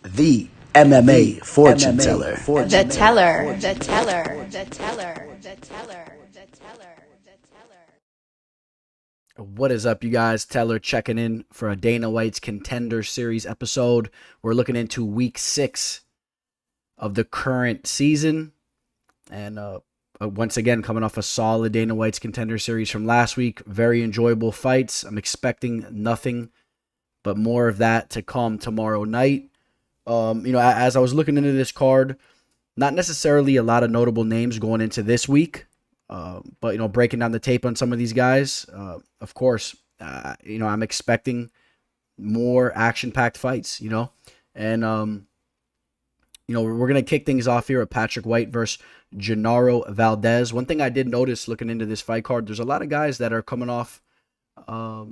The MMA fortune teller. The teller, the teller, the teller, the teller, the teller, the teller. What is up, you guys? Teller checking in for a Dana White's Contender Series episode. We're looking into week 6 of the current season. And once again, coming off a solid Dana White's Contender Series from last week. Very enjoyable fights. I'm expecting nothing but more of that to come tomorrow night. As I was looking into this card, not necessarily a lot of notable names going into this week. But breaking down the tape on some of these guys, of course, I'm expecting more action-packed fights, and we're gonna kick things off here with Patrik White versus Genaro Valdez. One thing I did notice looking into this fight card, there's a lot of guys that are coming off, a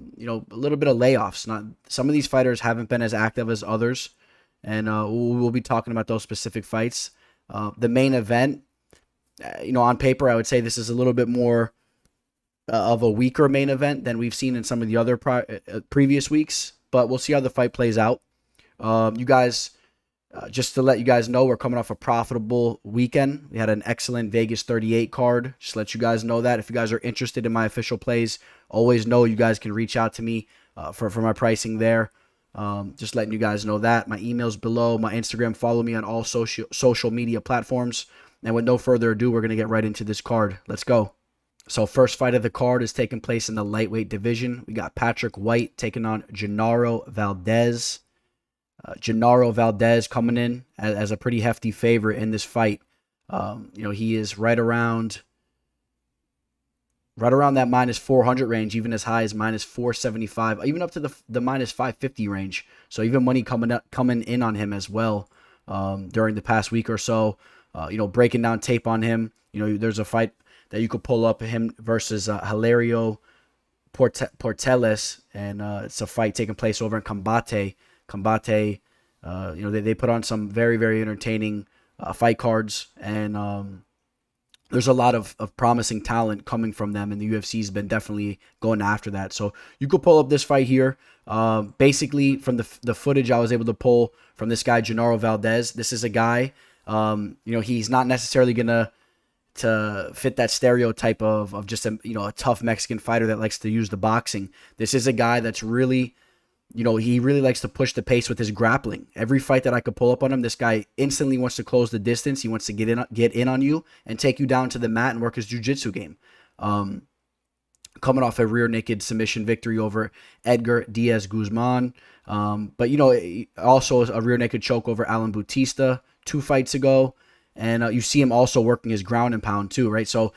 little bit of layoffs. Not some of these fighters haven't been as active as others, and we'll be talking about those specific fights. The main event. On paper, I would say this is a little bit more of a weaker main event than we've seen in some of the other previous weeks, but we'll see how the fight plays out. You guys, just to let you guys know, we're coming off a profitable weekend. We had an excellent Vegas 38 card. Just let you guys know that. If you guys are interested in my official plays, always know you guys can reach out to me for my pricing there. Just letting you guys know that. My email's below. My Instagram, follow me on all social media platforms. And with no further ado, we're going to get right into this card. Let's go. So first fight of the card is taking place in the lightweight division. We got Patrik White taking on Genaro Valdez. Genaro Valdez coming in as a pretty hefty favorite in this fight. He is right around that minus 400 range, even as high as minus 475, even up to the minus 550 range. So even money coming in on him as well during the past week or so. Breaking down tape on him. There's a fight that you could pull up him versus Hilario Porteles, and it's a fight taking place over in Combate. Combate, they put on some very, very entertaining fight cards, and there's a lot of promising talent coming from them, and the UFC's been definitely going after that. So you could pull up this fight here. Basically, from the footage I was able to pull from this guy, Genaro Valdez, this is a guy. He's not necessarily gonna fit that stereotype of just a tough Mexican fighter that likes to use the boxing. This is a guy that's really, he really likes to push the pace with his grappling. Every fight that I could pull up on him, this guy instantly wants to close the distance. He wants to get in on you and take you down to the mat and work his jiu-jitsu game. Coming off a rear naked submission victory over Edgar Diaz Guzman. But also a rear naked choke over Alan Bautista 2 fights ago. And you see him also working his ground and pound too, right? So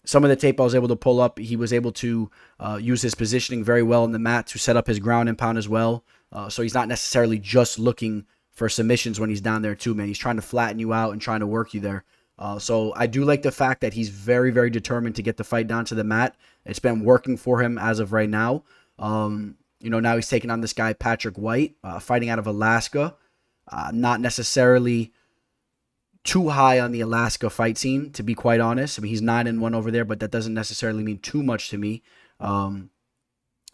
some of the tape I was able to pull up, he was able to use his positioning very well in the mat to set up his ground and pound as well. So he's not necessarily just looking for submissions when he's down there too, man. He's trying to flatten you out and trying to work you there. So I do like the fact that he's very, very determined to get the fight down to the mat. It's been working for him as of right now. Now he's taking on this guy, Patrik White, fighting out of Alaska. Not necessarily too high on the Alaska fight scene, to be quite honest. I mean, he's 9-1 over there, but that doesn't necessarily mean too much to me.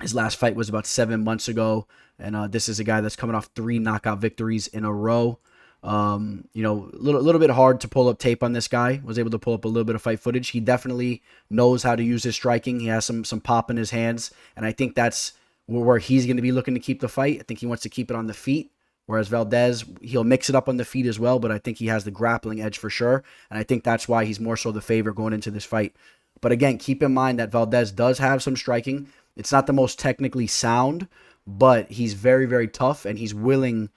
His last fight was about 7 months ago, and this is a guy that's coming off 3 knockout victories in a row. Little bit hard to pull up tape on this guy. Was able to pull up a little bit of fight footage. He definitely knows how to use his striking. He has some pop in his hands, and I think that's where he's going to be looking to keep the fight. I think he wants to keep it on the feet. Whereas Valdez, he'll mix it up on the feet as well, but I think he has the grappling edge for sure. And I think that's why he's more so the favorite going into this fight. But again, keep in mind that Valdez does have some striking. It's not the most technically sound, but he's very, very tough, and he's willing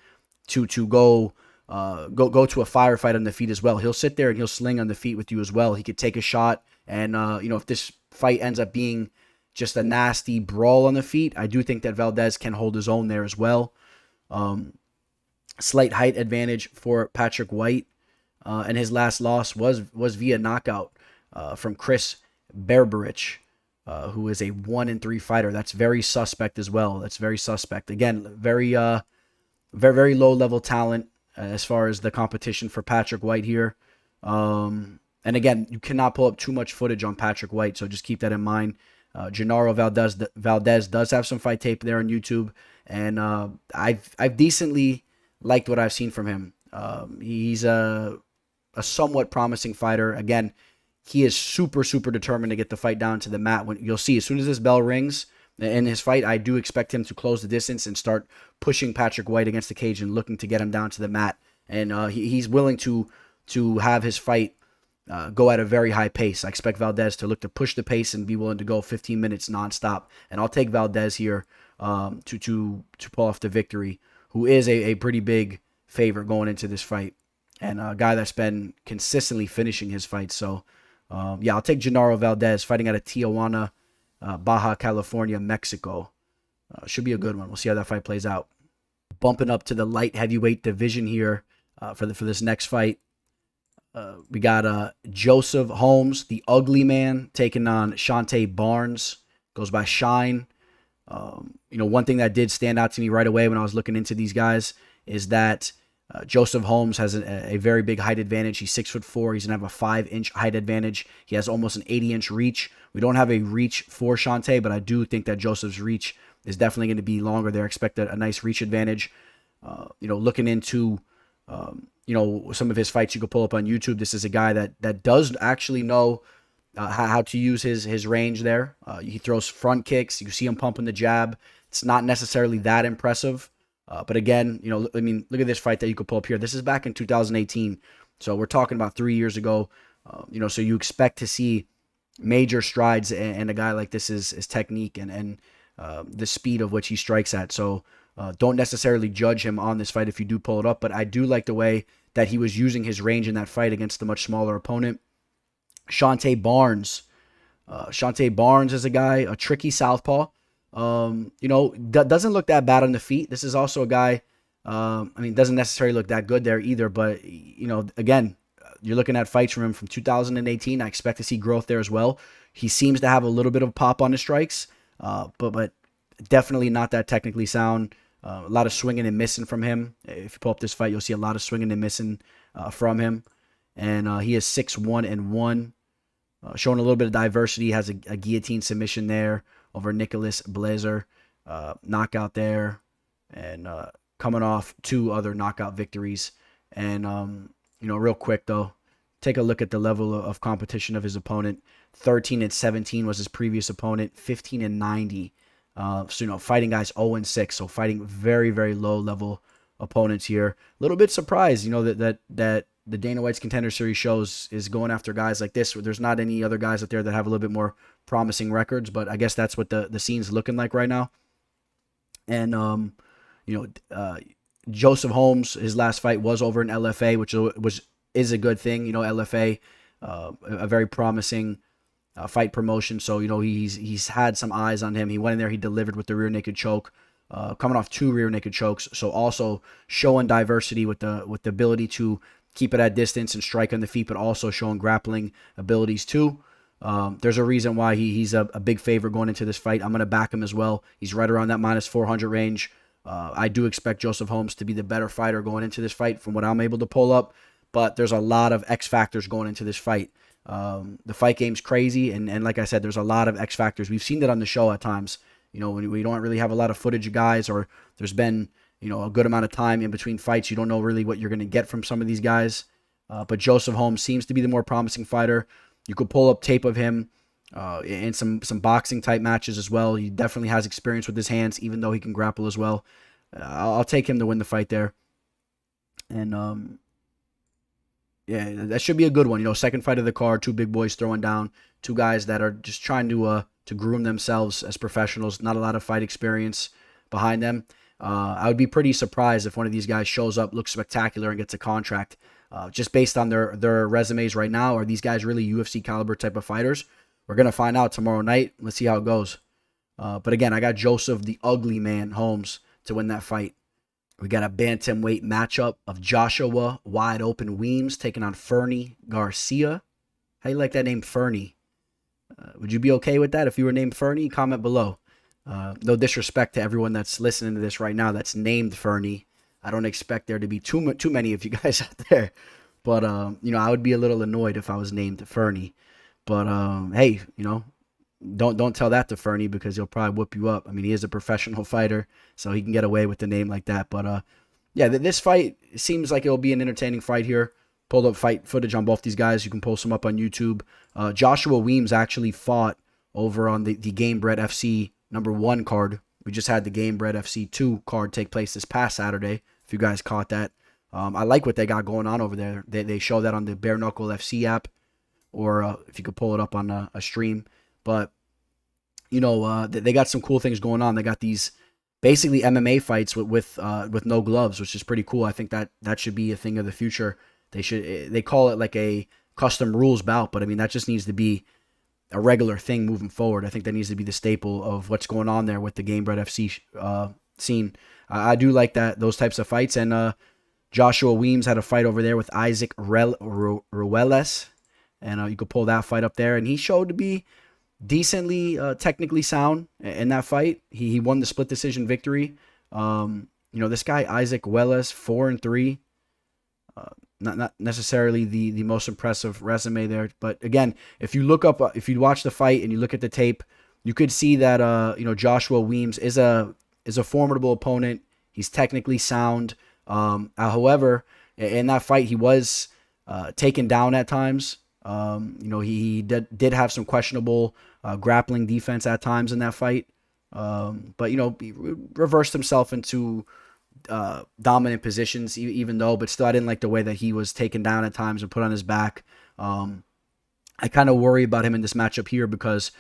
to go to a firefight on the feet as well. He'll sit there and he'll sling on the feet with you as well. He could take a shot, and if this fight ends up being just a nasty brawl on the feet, I do think that Valdez can hold his own there as well. Slight height advantage for Patrik White, and his last loss was via knockout from Chris Berberich, who is a 1-3 fighter. That's very suspect as well. That's very suspect. Again, very very low level talent as far as the competition for Patrik White here. And again, you cannot pull up too much footage on Patrik White, so just keep that in mind. Genaro Valdez does have some fight tape there on YouTube, and I've decently liked what I've seen from him. He's a somewhat promising fighter. Again, he is super, super determined to get the fight down to the mat. When you'll see, as soon as this bell rings in his fight, I do expect him to close the distance and start pushing Patrik White against the cage and looking to get him down to the mat. And he's willing to have his fight go at a very high pace. I expect Valdez to look to push the pace and be willing to go 15 minutes nonstop. And I'll take Valdez here to pull off the victory, who is a pretty big favorite going into this fight, and a guy that's been consistently finishing his fights. So, yeah, I'll take Genaro Valdez, fighting out of Tijuana, Baja California, Mexico. Should be a good one. We'll see how that fight plays out. Bumping up to the light heavyweight division here for this next fight. We got Joseph Holmes, the ugly man, taking on Shonte Barnes. Goes by Shine. One thing that did stand out to me right away when I was looking into these guys is that Joseph Holmes has a very big height advantage. He's 6'4". He's going to have a 5-inch height advantage. He has almost an 80-inch reach. We don't have a reach for Shonte, but I do think that Joseph's reach is definitely going to be longer there. Expect a nice reach advantage. Looking into, some of his fights you could pull up on YouTube, this is a guy that does actually know how to use his range there. He throws front kicks. You see him pumping the jab. It's not necessarily that impressive. But again, look at this fight that you could pull up here. This is back in 2018. So we're talking about 3 years ago. So you expect to see major strides in a guy like this is technique and the speed of which he strikes at. So don't necessarily judge him on this fight if you do pull it up. But I do like the way that he was using his range in that fight against a much smaller opponent. Shonte Barnes. Shonte Barnes is a guy, a tricky southpaw. Doesn't look that bad on the feet. This is also a guy, doesn't necessarily look that good there either. But, again, you're looking at fights from him from 2018. I expect to see growth there as well. He seems to have a little bit of pop on his strikes, but definitely not that technically sound. A lot of swinging and missing from him. If you pull up this fight, you'll see a lot of swinging and missing from him. And he is 6'1". Showing a little bit of diversity. Has a guillotine submission there over Nicholas Blazer. Knockout there. And coming off 2 other knockout victories. And, real quick, though, take a look at the level of competition of his opponent. 13-17 was his previous opponent. 15-90. Fighting guys 0-6. So fighting very, very low-level opponents here. A little bit surprised, that the Dana White's Contender Series shows is going after guys like this. There's not any other guys out there that have a little bit more promising records, but I guess that's what the scene's looking like right now. And, Joseph Holmes, his last fight was over in LFA, which is a good thing. LFA, a very promising fight promotion. So, he's had some eyes on him. He went in there, he delivered with the rear naked choke, coming off 2 rear naked chokes. So also showing diversity with the ability to keep it at distance and strike on the feet, but also showing grappling abilities too. There's a reason why he's a big favorite going into this fight. I'm going to back him as well. He's right around that minus 400 range. I do expect Joseph Holmes to be the better fighter going into this fight from what I'm able to pull up, but there's a lot of X factors going into this fight. The fight game's crazy, and like I said, there's a lot of X factors. We've seen that on the show at times. When we don't really have a lot of footage of guys, or there's been a good amount of time in between fights, you don't know really what you're going to get from some of these guys. But Joseph Holmes seems to be the more promising fighter. You could pull up tape of him in some boxing type matches as well. He definitely has experience with his hands, even though he can grapple as well. I'll take him to win the fight there. And yeah, that should be a good one. Second fight of the card, 2 big boys throwing down, 2 guys that are just trying to groom themselves as professionals. Not a lot of fight experience behind them. I would be pretty surprised if one of these guys shows up, looks spectacular, and gets a contract. Just based on their resumes right now, are these guys really UFC caliber type of fighters? We're going to find out tomorrow night. Let's see how it goes. But again, I got Joseph, the ugly man, Holmes, to win that fight. We got a bantamweight matchup of Joshua Wide Open Weems taking on Fernie Garcia. How you like that name, Fernie? Would you be okay with that if you were named Fernie? Comment below. No disrespect to everyone that's listening to this right now that's named Fernie. I don't expect there to be too many of you guys out there. But, I would be a little annoyed if I was named Fernie. But, hey, don't tell that to Fernie because he'll probably whoop you up. I mean, he is a professional fighter, so he can get away with the name like that. But, yeah, this fight seems like it'll be an entertaining fight here. Pulled up fight footage on both these guys. You can post them up on YouTube. Joshua Weems actually fought over on the Game Bred FC #1 card. We just had the Game Bred FC 2 card take place this past Saturday, if you guys caught that. I like what they got going on over there. They show that on the Bare Knuckle FC app, or if you could pull it up on a stream. But, they got some cool things going on. They got these basically MMA fights with no gloves, which is pretty cool. I think that should be a thing of the future. They call it like a custom rules bout, but I mean, that just needs to be a regular thing moving forward. I think that needs to be the staple of what's going on there with the Game Bred FC scene. I do like those types of fights, and Joshua Weems had a fight over there with Isaac Ruelas, and you could pull that fight up there, and he showed to be decently technically sound in that fight. He won the split decision victory. This guy Isaac Ruelas, 4-3. Not necessarily the most impressive resume there, but again, if you watch the fight and you look at the tape, you could see that Joshua Weems is a formidable opponent. He's technically sound. However, in that fight, he was taken down at times. He did have some questionable grappling defense at times in that fight, but he reversed himself into dominant positions, but still I didn't like the way that he was taken down at times and put on his back. I kind of worry about him in this matchup here because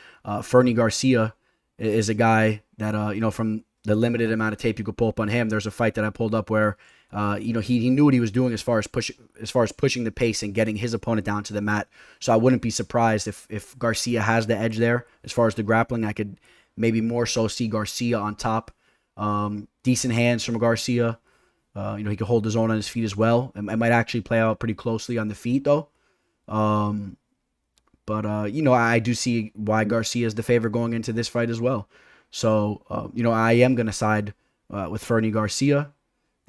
Fernie Garcia is a guy that from the limited amount of tape you could pull up on him, there's a fight that I pulled up where he knew what he was doing as far as pushing the pace and getting his opponent down to the mat. So I wouldn't be surprised if Garcia has the edge there as far as the grappling. I could maybe more so see Garcia on top. Decent hands from Garcia. He could hold his own on his feet as well. It might actually play out pretty closely on the feet though. I do see why Garcia is the favorite going into this fight as well. So, I am going to side with Fernie Garcia.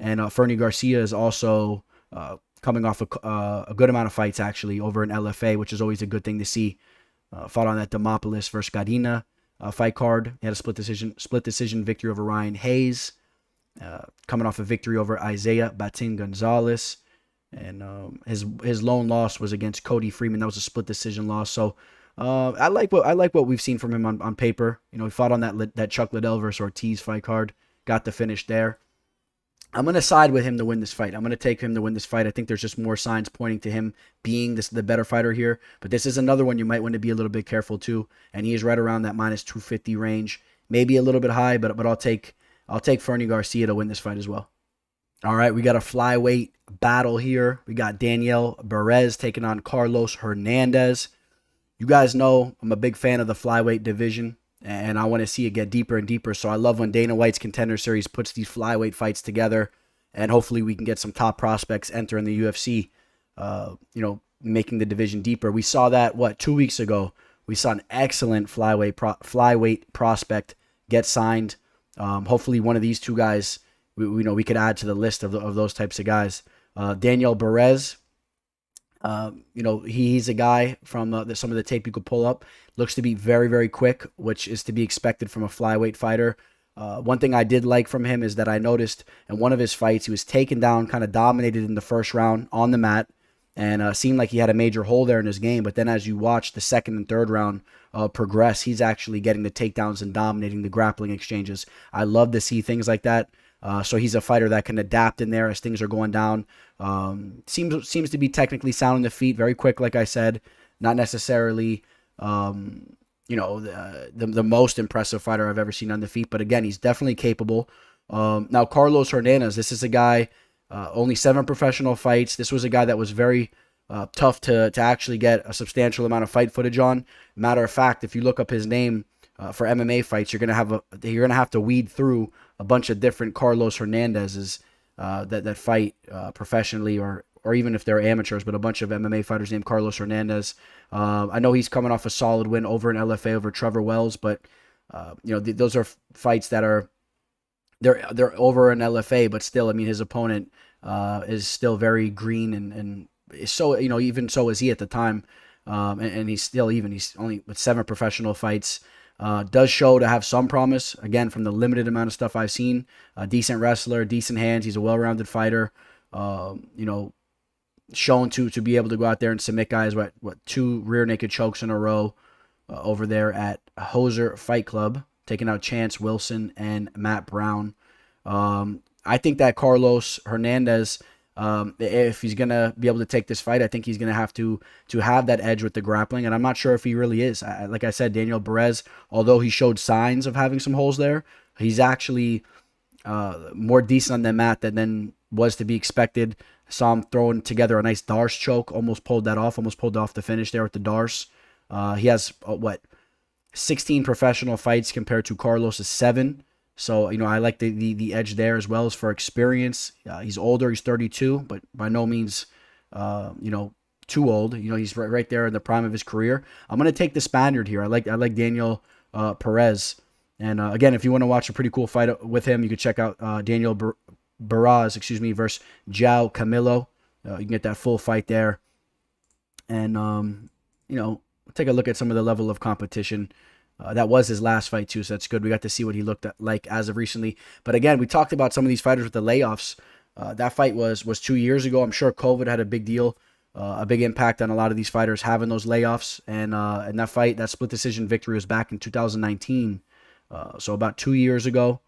And Fernie Garcia is also coming off a good amount of fights, actually, over in LFA, which is always a good thing to see. Fought on that Demopolis versus Gadina fight card. He had a split decision victory over Ryan Hayes. Coming off a victory over Isaiah Batin Gonzalez. And his lone loss was against Cody Freeman. That was a split decision loss. So I like what we've seen from him on paper. He fought on that Chuck Liddell versus Ortiz fight card. Got the finish there. I'm going to side with him to win this fight. I'm going to take him to win this fight. I think there's just more signs pointing to him being the better fighter here. But this is another one you might want to be a little bit careful too. And he is right around that minus 250 range. Maybe a little bit high, but I'll take Fernie Garcia to win this fight as well. All right, we got a flyweight battle here. We got Daniel Berez taking on Carlos Hernandez. You guys know I'm a big fan of the flyweight division, and I want to see it get deeper and deeper. So I love when Dana White's Contender Series puts these flyweight fights together, and hopefully we can get some top prospects entering the UFC, making the division deeper. We saw that, 2 weeks ago? We saw an excellent flyweight prospect get signed. Hopefully one of these two guys, we could add to the list of those types of guys. Daniel Barez, he's a guy from some of the tape you could pull up. Looks to be very, very quick, which is to be expected from a flyweight fighter. One thing I did like from him is that I noticed in one of his fights, he was taken down, kind of dominated in the first round on the mat, and seemed like he had a major hole there in his game. But then as you watch the second and third round progress, he's actually getting the takedowns and dominating the grappling exchanges. I love to see things like that. So he's a fighter that can adapt in there as things are going down. Seems to be technically sound on the feet, very quick, like I said. Not necessarily, the most impressive fighter I've ever seen on the feet. But again, he's definitely capable. Now, Carlos Hernandez, this is a guy, only 7 professional fights. This was a guy that was very tough to actually get a substantial amount of fight footage on. Matter of fact, if you look up his name for MMA fights, you're gonna have to weed through a bunch of different Carlos Hernandez's that fight professionally or even if they're amateurs, but a bunch of MMA fighters named Carlos Hernandez. I know he's coming off a solid win over in LFA over Trevor Wells, but those are fights that are they're over in LFA, but still, I mean, his opponent is still very green and so even so is he at the time, and he's still he's only with 7 professional fights. Does show to have some promise. Again, from the limited amount of stuff I've seen, decent wrestler, decent hands. He's a well-rounded fighter. Shown to be able to go out there and submit guys. What 2 rear naked chokes in a row over there at Hoser Fight Club, taking out Chance Wilson and Matt Brown. I think that Carlos Hernandez, if he's going to be able to take this fight, I think he's going to have to have that edge with the grappling, and I'm not sure if he really is. Like I said, Daniel Berez, although he showed signs of having some holes there, he's actually more decent on the mat than was to be expected. Saw him throwing together a nice Darce choke, almost pulled off the finish there with the Darce. He has, 16 professional fights compared to Carlos's 7. So, I like the edge there as well as for experience. He's older. He's 32, but by no means, too old. He's right there in the prime of his career. I'm going to take the Spaniard here. I like Daniel Perez. And again, if you want to watch a pretty cool fight with him, you can check out Daniel Barez, versus João Camilo. You can get that full fight there. And, take a look at some of the level of competition. That was his last fight too, so that's good. We got to see what he looked like as of recently. But again, we talked about some of these fighters with the layoffs. That fight was 2 years ago. I'm sure COVID had a big impact on a lot of these fighters having those layoffs. And that fight, that split decision victory, was back in 2019, so about 2 years ago.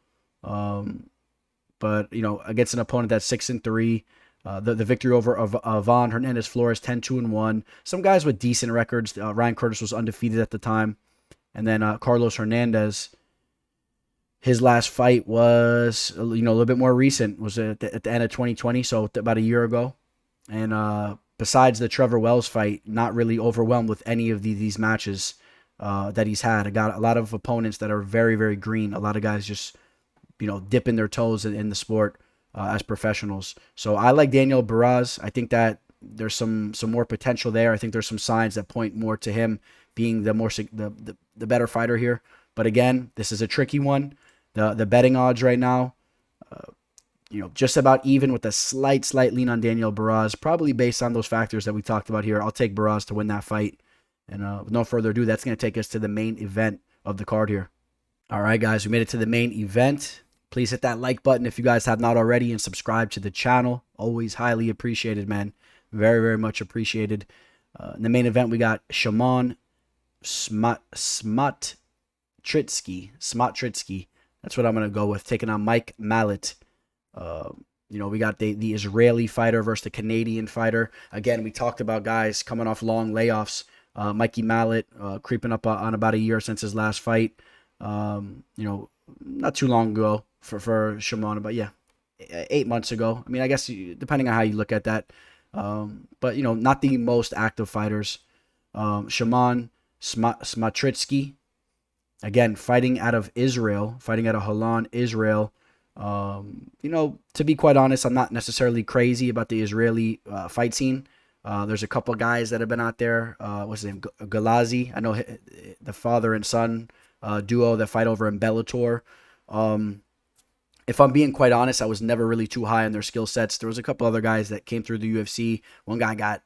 But against an opponent that's 6-3. The victory over Ivan Hernandez Flores, 10-2-1. Some guys with decent records. Ryan Curtis was undefeated at the time. And then Carlos Hernandez, his last fight was a little bit more recent. Was at the end of 2020, so about a year ago. And besides the Trevor Wells fight, not really overwhelmed with any of these matches that he's had. I got a lot of opponents that are very, very green. A lot of guys just dipping their toes in the sport as professionals. So I like Daniel Barez. I think that there's some more potential there. I think there's some signs that point more to him being the better fighter here. But again, this is a tricky one. The betting odds right now, just about even with a slight lean on Daniel Barez, probably based on those factors that we talked about here. I'll take Barez to win that fight. And with no further ado, that's going to take us to the main event of the card here. All right, guys, we made it to the main event. Please hit that like button if you guys have not already, and subscribe to the channel. Always highly appreciated, man. Very, very much appreciated. In the main event, we got Shimon Smotritsky. That's what I'm going to go with. Taking on Mike Malott. We got the Israeli fighter versus the Canadian fighter. Again, we talked about guys coming off long layoffs. Mikey Malott creeping up on about a year since his last fight. Not too long ago for Shimon, but yeah, 8 months ago. I mean, I guess depending on how you look at that. But not the most active fighters. Shimon Smotritsky, again, fighting out of Israel, fighting out of Holland, Israel. To be quite honest, I'm not necessarily crazy about the Israeli fight scene. There's a couple guys that have been out there. What's his name? Galazi. I know the father and son duo that fight over in Bellator. If I'm being quite honest, I was never really too high on their skill sets. There was a couple other guys that came through the UFC. One guy got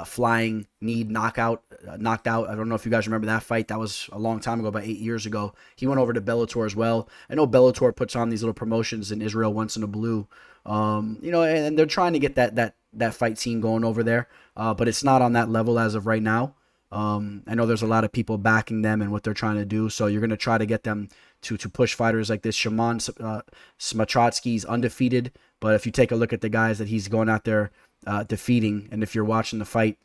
flying knee knocked out. I don't know if you guys remember that fight. That was a long time ago, about 8 years ago. He went over to Bellator as well. I know Bellator puts on these little promotions in Israel once in a blue. And they're trying to get that fight scene going over there. But it's not on that level as of right now. I know there's a lot of people backing them and what they're trying to do. So you're going to try to get them to push fighters like this. Shimon Smotritsky is undefeated. But if you take a look at the guys that he's going out there defeating, and if you're watching the fight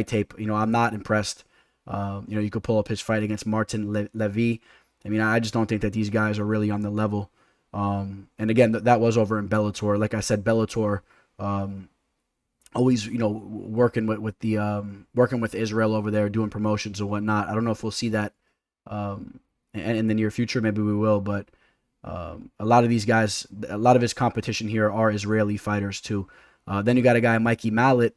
tape, I'm not impressed. You could pull up his fight against Martin Levy. I mean, I just don't think that these guys are really on the level. And again, that was over in Bellator. Like I said, Bellator, always, working with Israel over there, doing promotions and whatnot. I don't know if we'll see that in the near future. Maybe we will, but a lot of these guys, a lot of his competition here are Israeli fighters too. Then you got a guy, Mike Malott,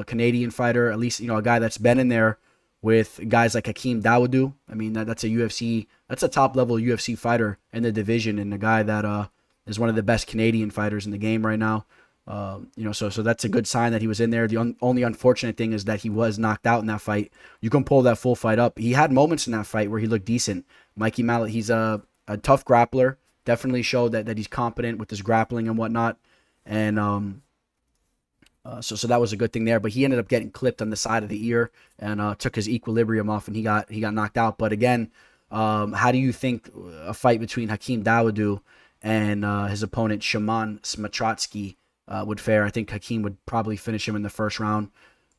Canadian fighter, at least, a guy that's been in there with guys like Hakeem Dawodu. I mean, that's a top level UFC fighter in the division, and a guy that is one of the best Canadian fighters in the game right now. So that's a good sign that he was in there. The only unfortunate thing is that he was knocked out in that fight. You can pull that full fight up. He had moments in that fight where he looked decent. Mikey Malott, he's a tough grappler. Definitely showed that he's competent with his grappling and whatnot. And so that was a good thing there. But he ended up getting clipped on the side of the ear and took his equilibrium off, and he got knocked out. But again, how do you think a fight between Hakeem Dawodu and his opponent Shimon Smotritsky would fare? I think Hakeem would probably finish him in the first round.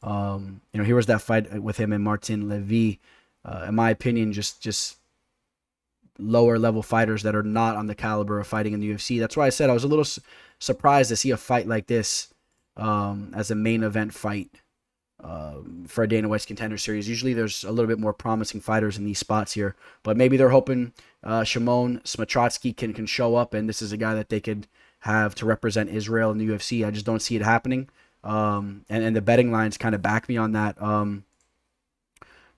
Here was that fight with him and Martin Levy. In my opinion, just lower level fighters that are not on the caliber of fighting in the UFC. That's why I said I was a little surprised to see a fight like this as a main event fight for a Dana White's Contender Series. Usually there's a little bit more promising fighters in these spots here, but maybe they're hoping Shimon Smotritsky can show up, and this is a guy that they could have to represent Israel in the UFC. I just don't see it happening. And the betting lines kind of back me on that.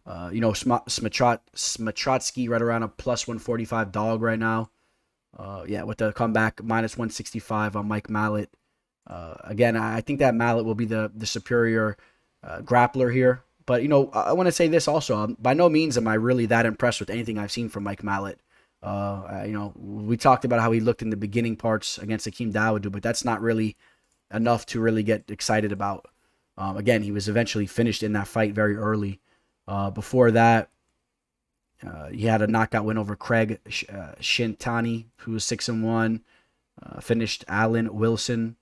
Smotritsky right around a plus 145 dog right now. With the comeback minus 165 on Mike Malott. Again, I think that Malott will be the superior grappler here. But, I want to say this also. By no means am I really that impressed with anything I've seen from Mike Malott. We talked about how he looked in the beginning parts against Hakeem Dawodu, but that's not really enough to really get excited about. Again, he was eventually finished in that fight very early. Before that, he had a knockout win over Craig Shintani, who was 6-1. Finished Allen Wilson.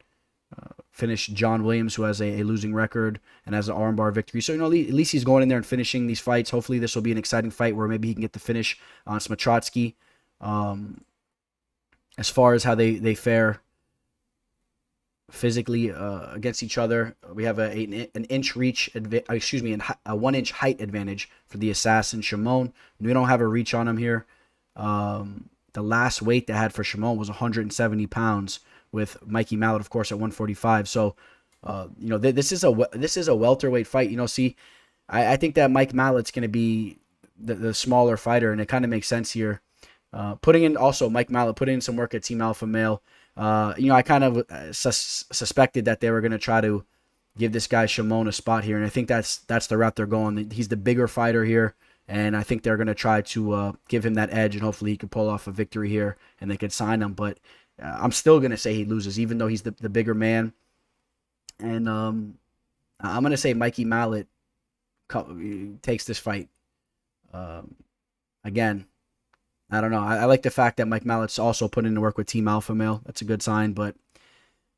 Finished John Williams, who has a losing record and has an armbar victory. So, at least he's going in there and finishing these fights. Hopefully this will be an exciting fight where maybe he can get the finish on Smotritsky. As far as how they fare physically against each other, we have an inch reach, a 1 inch height advantage for the assassin Shimon. We don't have a reach on him here. The last weight they had for Shimon was 170 pounds, with Mikey Malott, of course, at 145. So, this is a welterweight fight. I think that Mike Mallott's going to be the smaller fighter, and it kind of makes sense here. Mike Malott putting in some work at Team Alpha Male. I kind of suspected that they were going to try to give this guy Shimon a spot here, and I think that's the route they're going. He's the bigger fighter here, and I think they're going to try to give him that edge, and hopefully he can pull off a victory here, and they could sign him. But I'm still going to say he loses, even though he's the bigger man. And I'm going to say Mikey Malott takes this fight. Again, I don't know. I like the fact that Mike Mallott's also put in to work with Team Alpha Male. That's a good sign, but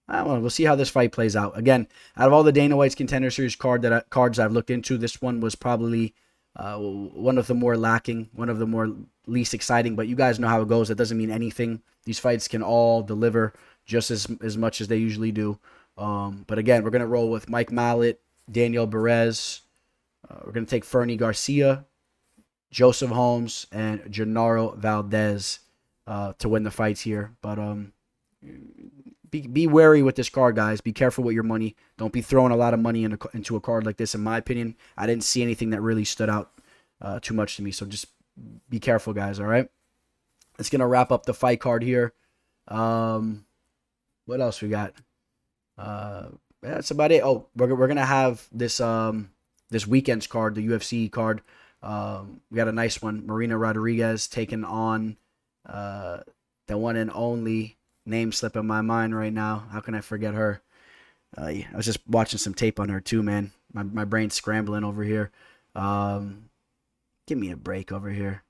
I don't know. We'll see how this fight plays out. Again, out of all the Dana White's Contender Series cards I've looked into, this one was probably one of the more lacking, one of the more least exciting, but you guys know how it goes. That doesn't mean anything. These fights can all deliver just as much as they usually do. But again, we're going to roll with Mike Malott, Daniel Berez. We're going to take Fernie Garcia, Joseph Holmes, and Genaro Valdez to win the fights here. But be wary with this card, guys. Be careful with your money. Don't be throwing a lot of money into a card like this. In my opinion, I didn't see anything that really stood out too much to me. So just be careful, guys, all right? It's going to wrap up the fight card here. What else we got? That's about it. Oh, we're going to have this weekend's card, the UFC card. We got a nice one. Marina Rodriguez taking on the one and only, name slipping my mind right now. How can I forget her? I was just watching some tape on her too, man. My brain's scrambling over here. Give me a break over here.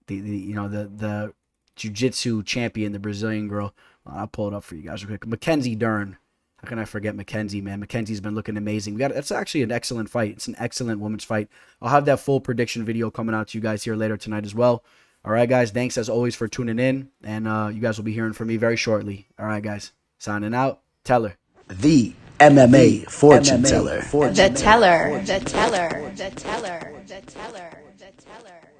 The jiu-jitsu champion, the Brazilian girl. I'll pull it up for you guys real quick. Mackenzie Dern. How can I forget Mackenzie, man? Mackenzie's been looking amazing. That's actually an excellent fight. It's an excellent women's fight. I'll have that full prediction video coming out to you guys here later tonight as well. All right, guys. Thanks as always for tuning in, and you guys will be hearing from me very shortly. All right, guys. Signing out. Teller. The MMA fortune teller. The teller. The teller. The teller. The teller. The teller.